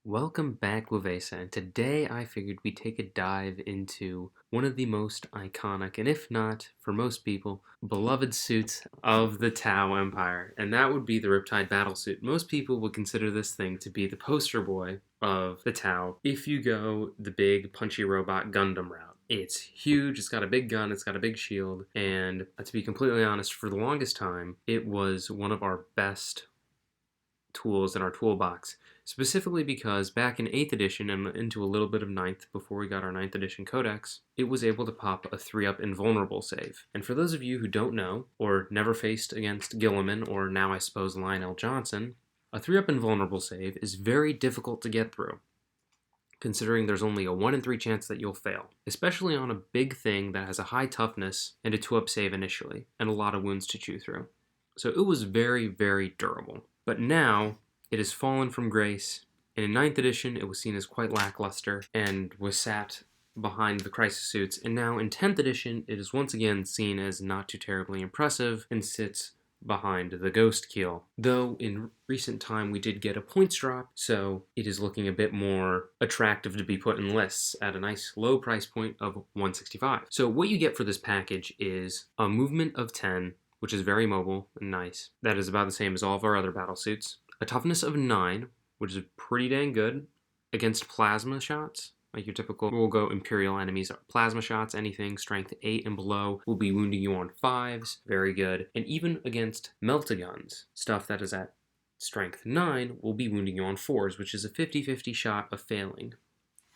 Welcome back, Wavesa, and today I figured we'd take a dive into one of the most iconic, and if not, for most people, beloved suits of the Tau Empire, and that would be the Riptide Battlesuit. Most people would consider this thing to be the poster boy of the Tau if you go the big punchy robot Gundam route. It's huge, it's got a big gun, it's got a big shield, and to be completely honest, for the longest time, it was one of our best tools in our toolbox, specifically because back in 8th edition and into a little bit of ninth before we got our ninth edition codex, it was able to pop a 3-up invulnerable save. And for those of you who don't know, or never faced against Gilliman, or now I suppose Lionel Johnson, a 3-up invulnerable save is very difficult to get through, considering there's only a 1 in 3 chance that you'll fail, especially on a big thing that has a high toughness and a 2-up save initially, and a lot of wounds to chew through. So it was very, very durable. But now, it has fallen from grace, and in 9th edition it was seen as quite lackluster, and was sat behind the crisis suits, and now in 10th edition it is once again seen as not too terribly impressive, and sits behind the ghost keel. Though in recent time we did get a points drop, so it is looking a bit more attractive to be put in lists at a nice low price point of 165. So what you get for this package is a movement of 10, which is very mobile and nice. That is about the same as all of our other battle suits. A toughness of 9, which is pretty dang good against plasma shots. Like your typical, we'll go Imperial enemies. Plasma shots, anything, strength 8 and below, will be wounding you on 5s. Very good. And even against meltaguns, stuff that is at strength 9 will be wounding you on 4s, which is a 50-50 shot of failing.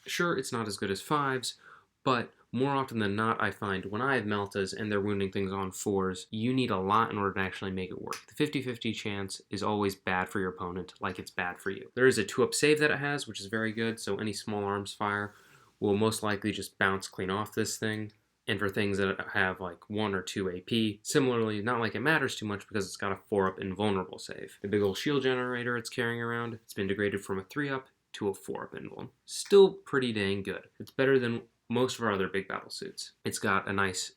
Sure, it's not as good as 5s, but more often than not, I find when I have Meltas and they're wounding things on 4s, you need a lot in order to actually make it work. The 50-50 chance is always bad for your opponent, like it's bad for you. There is a 2-up save that it has, which is very good, so any small arms fire will most likely just bounce clean off this thing. And for things that have like 1 or 2 AP, similarly, not like it matters too much because it's got a 4-up invulnerable save. The big old shield generator it's carrying around, it's been degraded from a 3-up to a 4-up invuln. Still pretty dang good. It's better than most of our other big battle suits. It's got a nice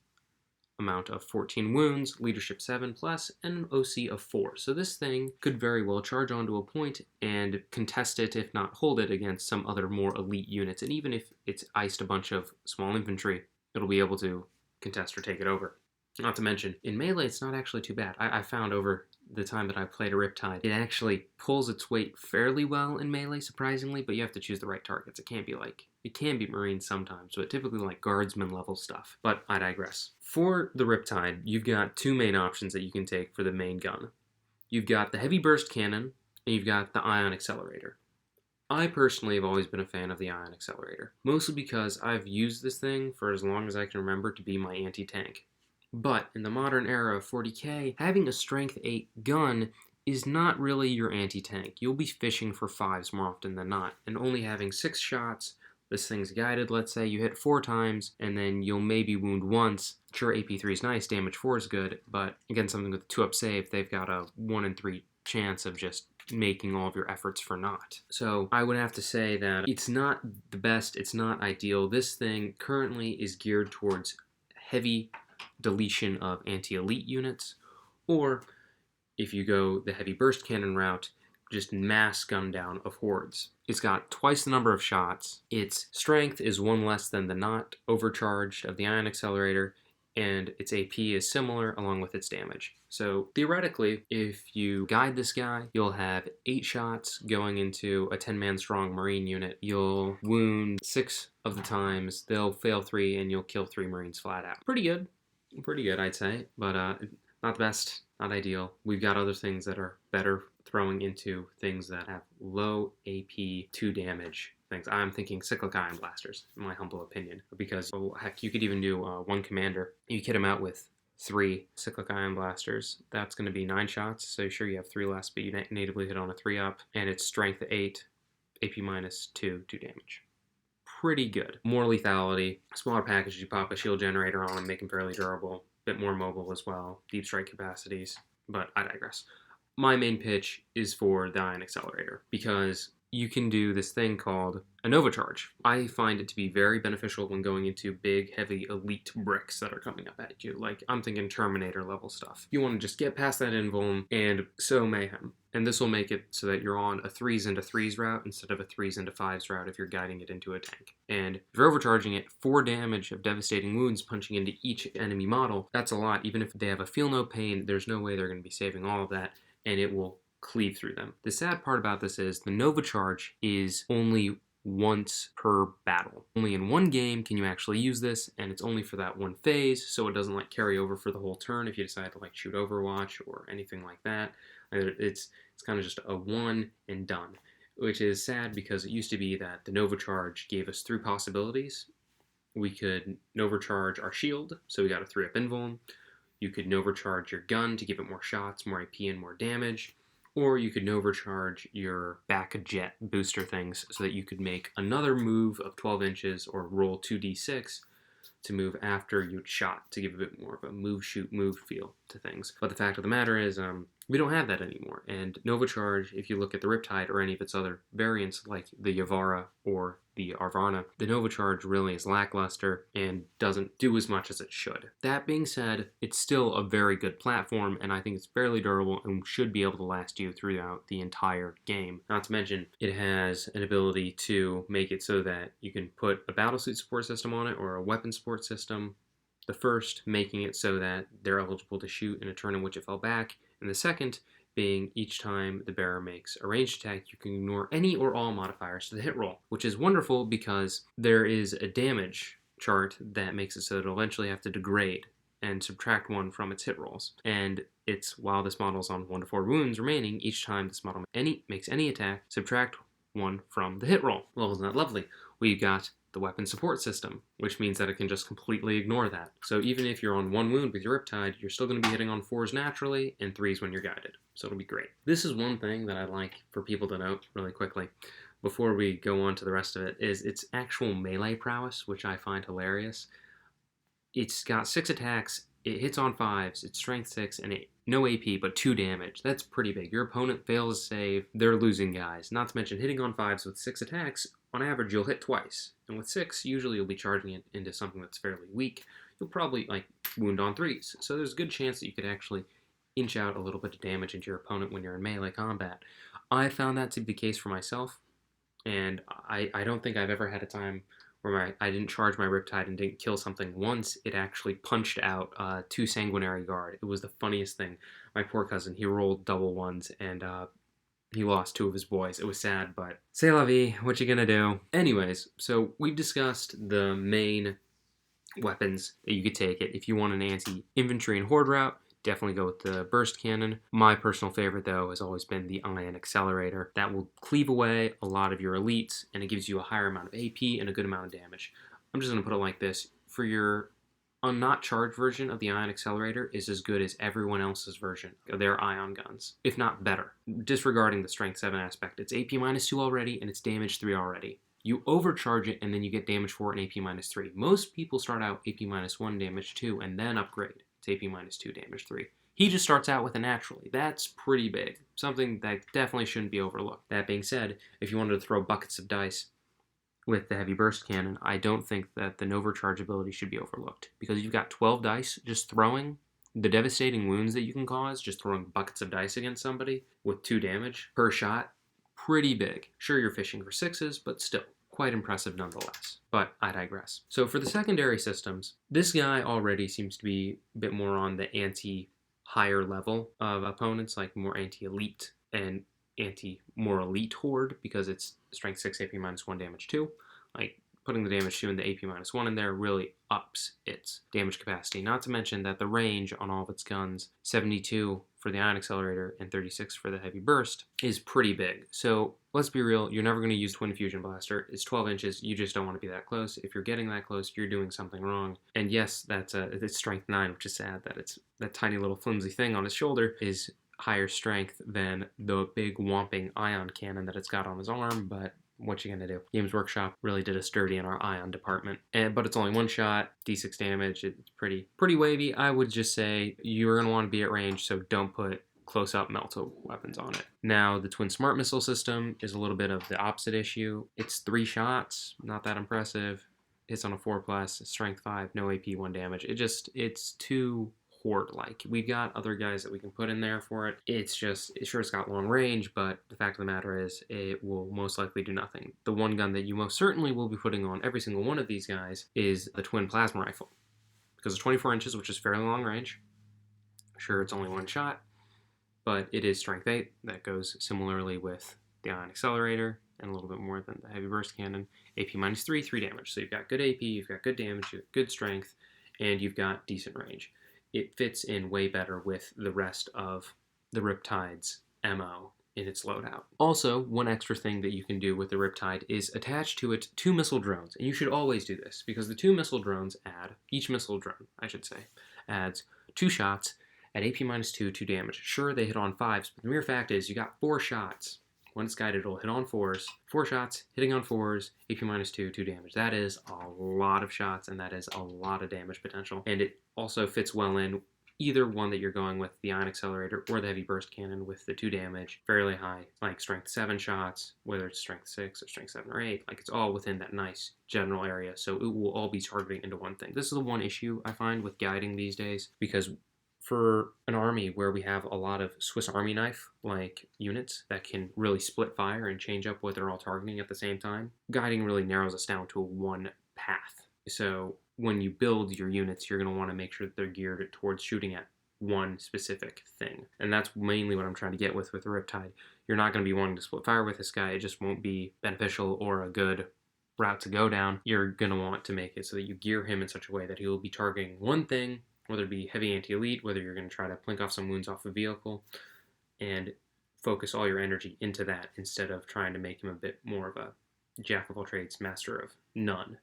amount of 14 wounds, leadership 7+, and an OC of 4. So this thing could very well charge onto a point and contest it, if not hold it, against some other more elite units. And even if it's iced a bunch of small infantry, it'll be able to contest or take it over. Not to mention, in melee, it's not actually too bad. I found over the time that I played a Riptide, it actually pulls its weight fairly well in melee, surprisingly, but you have to choose the right targets. It can be Marines sometimes, but typically like guardsman level stuff. But I digress. For the Riptide, you've got 2 main options that you can take for the main gun. You've got the heavy burst cannon, and you've got the ion accelerator. I personally have always been a fan of the ion accelerator, mostly because I've used this thing for as long as I can remember to be my anti-tank. But in the modern era of 40k, having a strength 8 gun is not really your anti-tank. You'll be fishing for 5s more often than not, and only having 6 shots, this thing's guided, let's say, you hit 4 times, and then you'll maybe wound once. Sure, AP3 is nice, damage 4 is good, but again, something with a 2-up save, they've got a 1 in 3 chance of just making all of your efforts for naught. So I would have to say that it's not the best, it's not ideal. This thing currently is geared towards heavy deletion of anti-elite units, or if you go the heavy burst cannon route, just mass gun down of hordes. It's got twice the number of shots, its strength is 1 less than the not overcharged of the ion accelerator, and its AP is similar along with its damage. So theoretically, if you guide this guy, you'll have 8 shots going into a 10-man strong Marine unit. You'll wound 6 of the times, they'll fail 3, and you'll kill 3 Marines flat out. Pretty good, I'd say, but not the best, not ideal. We've got other things that are better throwing into things that have low AP 2 damage things. I'm thinking cyclic ion blasters, in my humble opinion, because, oh, heck, you could even do 1 commander. You kit him out with 3 cyclic ion blasters. That's going to be 9 shots, so sure you have 3 less, but you natively hit on a 3-up, and it's strength 8, AP -2, 2 damage. Pretty good. More lethality, smaller package, you pop a shield generator on and make him fairly durable, bit more mobile as well, deep strike capacities, but I digress. My main pitch is for the ion accelerator, because you can do this thing called a Nova Charge. I find it to be very beneficial when going into big, heavy, elite bricks that are coming up at you. Like, I'm thinking Terminator level stuff. You want to just get past that invuln and sow mayhem. And this will make it so that you're on a 3s into 3s route instead of a 3s into 5s route if you're guiding it into a tank. And if you're overcharging it, 4 damage of devastating wounds punching into each enemy model, that's a lot. Even if they have a feel no pain, there's no way they're going to be saving all of that, and it will cleave through them. The sad part about this is the Nova Charge is only once per battle. Only in one game can you actually use this, and it's only for that one phase, so it doesn't like carry over for the whole turn if you decide to like shoot Overwatch or anything like that. It's kind of just a one and done, which is sad because it used to be that the Nova Charge gave us 3 possibilities. We could Nova Charge our shield, so we got a 3-up invuln. You could Nova Charge your gun to give it more shots, more AP, and more damage. Or you could Nova Charge your back jet booster things so that you could make another move of 12 inches or roll 2d6 to move after you'd shot to give a bit more of a move, shoot, move feel to things. But the fact of the matter is, we don't have that anymore. And Nova Charge, if you look at the Riptide or any of its other variants like the Yavara or the Arvarna, the Nova Charge really is lackluster and doesn't do as much as it should. That being said, it's still a very good platform, and I think it's fairly durable and should be able to last you throughout the entire game. Not to mention, it has an ability to make it so that you can put a battlesuit support system on it or a weapon support system. The first making it so that they're eligible to shoot in a turn in which it fell back, and the second being each time the bearer makes a ranged attack, you can ignore any or all modifiers to the hit roll, which is wonderful because there is a damage chart that makes it so that it'll eventually have to degrade and subtract 1 from its hit rolls. And it's while this model's on 1 to 4 wounds remaining, each time this model makes any attack, subtract 1 from the hit roll. Well, isn't that lovely? We've got the weapon support system, which means that it can just completely ignore that. So even if you're on 1 wound with your Riptide, you're still going to be hitting on 4s naturally and 3s when you're guided. So it'll be great. This is one thing that I'd like for people to note really quickly before we go on to the rest of it, is its actual melee prowess, which I find hilarious. It's got 6 attacks, it hits on 5s, it's strength 6, and no AP, but 2 damage. That's pretty big. Your opponent fails a save, they're losing guys. Not to mention, hitting on 5s with 6 attacks, on average, you'll hit twice. And with 6, usually you'll be charging it into something that's fairly weak. You'll probably, wound on 3s. So there's a good chance that you could actually inch out a little bit of damage into your opponent when you're in melee combat. I found that to be the case for myself, and I don't think I've ever had a time where I didn't charge my Riptide and didn't kill something. Once it actually punched out 2 Sanguinary Guard. It was the funniest thing. My poor cousin, he rolled double 1s, and he lost 2 of his boys. It was sad, but c'est la vie, what you gonna do? Anyways, so we've discussed the main weapons that you could take it. If you want an anti-infantry and horde route, definitely go with the burst cannon. My personal favorite, though, has always been the ion accelerator. That will cleave away a lot of your elites, and it gives you a higher amount of AP and a good amount of damage. I'm just going to put it like this. For your not charged version of the ion accelerator is as good as everyone else's version of their ion guns, if not better. Disregarding the strength 7 aspect, it's AP -2 already, and it's damage 3 already. You overcharge it, and then you get damage 4 and AP -3. Most people start out AP -1, damage 2, and then upgrade. It's AP -2, damage 3. He just starts out with a naturally. That's pretty big. Something that definitely shouldn't be overlooked. That being said, if you wanted to throw buckets of dice with the heavy burst cannon, I don't think that the Nova Charge ability should be overlooked. Because you've got 12 dice just throwing the devastating wounds that you can cause, just throwing buckets of dice against somebody with 2 damage per shot. Pretty big. Sure, you're fishing for 6s, but still. Quite impressive nonetheless. But I digress. So for the secondary systems, this guy already seems to be a bit more on the anti-higher level of opponents, like more anti-elite and anti-more elite horde, because it's strength 6, AP -1, damage 2. Like, putting the damage 2 and the AP -1 in there really ups its damage capacity. Not to mention that the range on all of its guns, 72 for the ion accelerator and 36 for the heavy burst, is pretty big. So let's be real, you're never going to use Twin Fusion Blaster. It's 12 inches, you just don't want to be that close. If you're getting that close, you're doing something wrong. And yes, it's strength 9, which is sad that it's that tiny little flimsy thing on his shoulder is higher strength than the big whomping ion cannon that it's got on his arm, but what you gonna do? Games Workshop really did us dirty in our ion department. But it's only 1 shot, D6 damage, it's pretty wavy. I would just say you're gonna want to be at range, so don't put close-up melta weapons on it. Now, the Twin Smart Missile system is a little bit of the opposite issue. It's 3 shots, not that impressive. Hits on a 4+, strength 5, no AP, 1 damage. It's too Horde-like. We've got other guys that we can put in there for it. It's got long range, but the fact of the matter is it will most likely do nothing. The one gun that you most certainly will be putting on every single one of these guys is the Twin Plasma Rifle, because it's 24 inches, which is fairly long range. Sure, it's only 1 shot, but it is strength 8. That goes similarly with the Ion Accelerator and a little bit more than the Heavy Burst Cannon. AP -3, 3 damage. So you've got good AP, you've got good damage, you've got good strength, and you've got decent range. It fits in way better with the rest of the Riptide's MO in its loadout. Also, one extra thing that you can do with the Riptide is attach to it 2 missile drones. And you should always do this, because the 2 missile drones each missile drone, I should say, adds 2 shots at AP -2, 2 damage. Sure, they hit on 5s, but the mere fact is you got 4 shots. When it's guided, it'll hit on 4s. 4 shots, hitting on 4s, AP -2, 2 damage. That is a lot of shots, and that is a lot of damage potential. And it also fits well in either one that you're going with, the Ion Accelerator or the Heavy Burst Cannon with the 2 damage, fairly high, like strength 7 shots, whether it's strength 6 or strength 7 or 8, like it's all within that nice general area, so it will all be targeting into one thing. This is the one issue I find with guiding these days, because for an army where we have a lot of Swiss Army knife like units that can really split fire and change up what they're all targeting at the same time, guiding really narrows us down to one path. So when you build your units, you're going to want to make sure that they're geared towards shooting at one specific thing. And that's mainly what I'm trying to get with the Riptide. You're not going to be wanting to split fire with this guy. It just won't be beneficial or a good route to go down. You're going to want to make it so that you gear him in such a way that he will be targeting one thing, whether it be heavy anti-elite, whether you're going to try to plink off some wounds off a vehicle, and focus all your energy into that instead of trying to make him a bit more of a jack of all trades, master of none.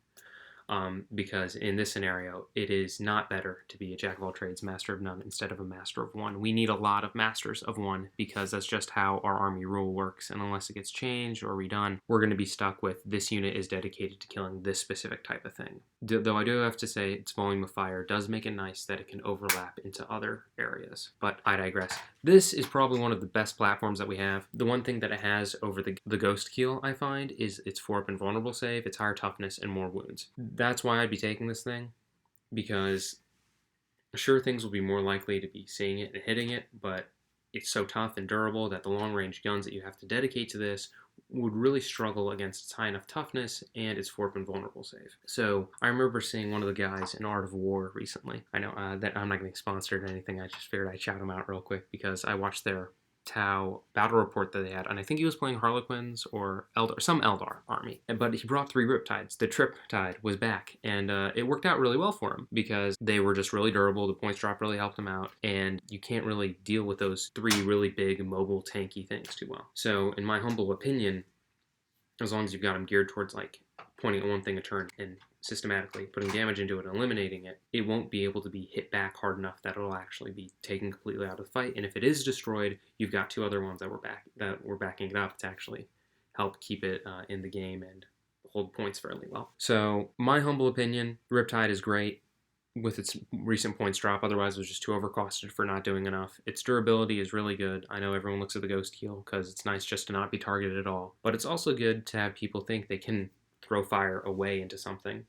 Because in this scenario, it is not better to be a jack of all trades, master of none, instead of a master of one. We need a lot of masters of one, because that's just how our army rule works, and unless it gets changed or redone, we're going to be stuck with this unit is dedicated to killing this specific type of thing. Though I do have to say, its volume of fire does make it nice that it can overlap into other areas, but I digress. This is probably one of the best platforms that we have. The one thing that it has over the Ghost Keel, I find, is its 4-up invulnerable save, its higher toughness, and more wounds. That's why I'd be taking this thing, because sure, things will be more likely to be seeing it and hitting it, but it's so tough and durable that the long-range guns that you have to dedicate to this would really struggle against its high enough toughness and its 4-up invulnerable save. So I remember seeing one of the guys in Art of War recently. I know that I'm not getting sponsored or anything. I just figured I'd shout him out real quick because I watched their Tau battle report that they had, and I think he was playing Harlequins or some Eldar army, but he brought 3 Riptides. The Riptide was back, and it worked out really well for him because they were just really durable. The points drop really helped him out, and you can't really deal with those 3 really big, mobile, tanky things too well. So in my humble opinion, as long as you've got them geared towards like pointing at one thing a turn and systematically putting damage into it and eliminating it, it won't be able to be hit back hard enough that it'll actually be taken completely out of the fight. And if it is destroyed, you've got 2 other ones that were backing it up to actually help keep it in the game and hold points fairly well. So my humble opinion, Riptide is great with its recent points drop. Otherwise, it was just too overcosted for not doing enough. Its durability is really good. I know everyone looks at the Ghost Keel because it's nice just to not be targeted at all. But it's also good to have people think they can throw fire away into something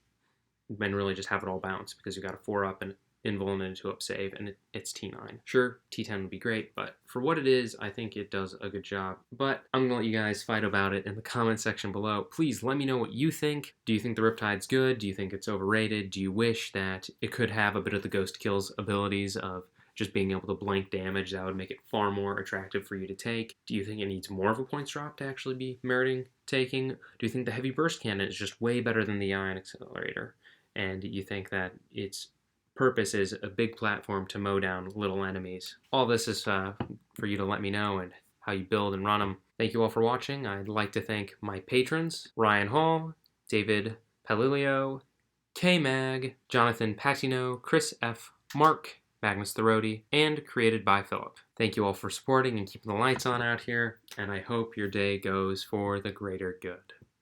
and really just have it all bounce, because you got a 4-up and invul and a 2-up save, and it's T9. Sure, T10 would be great, but for what it is, I think it does a good job. But I'm going to let you guys fight about it in the comment section below. Please let me know what you think. Do you think the Riptide's good? Do you think it's overrated? Do you wish that it could have a bit of the Ghost Kill's abilities of just being able to blank damage? That would make it far more attractive for you to take. Do you think it needs more of a points drop to actually be meriting taking? Do you think the Heavy Burst Cannon is just way better than the Ion Accelerator? And you think that its purpose is a big platform to mow down little enemies? All this is for you to let me know and how you build and run them. Thank you all for watching. I'd like to thank my patrons, Ryan Hall, David Palilio, K-Mag, Jonathan Patino, Chris F., Mark, Magnus Thorody, and created by Philip. Thank you all for supporting and keeping the lights on out here, and I hope your day goes for the greater good.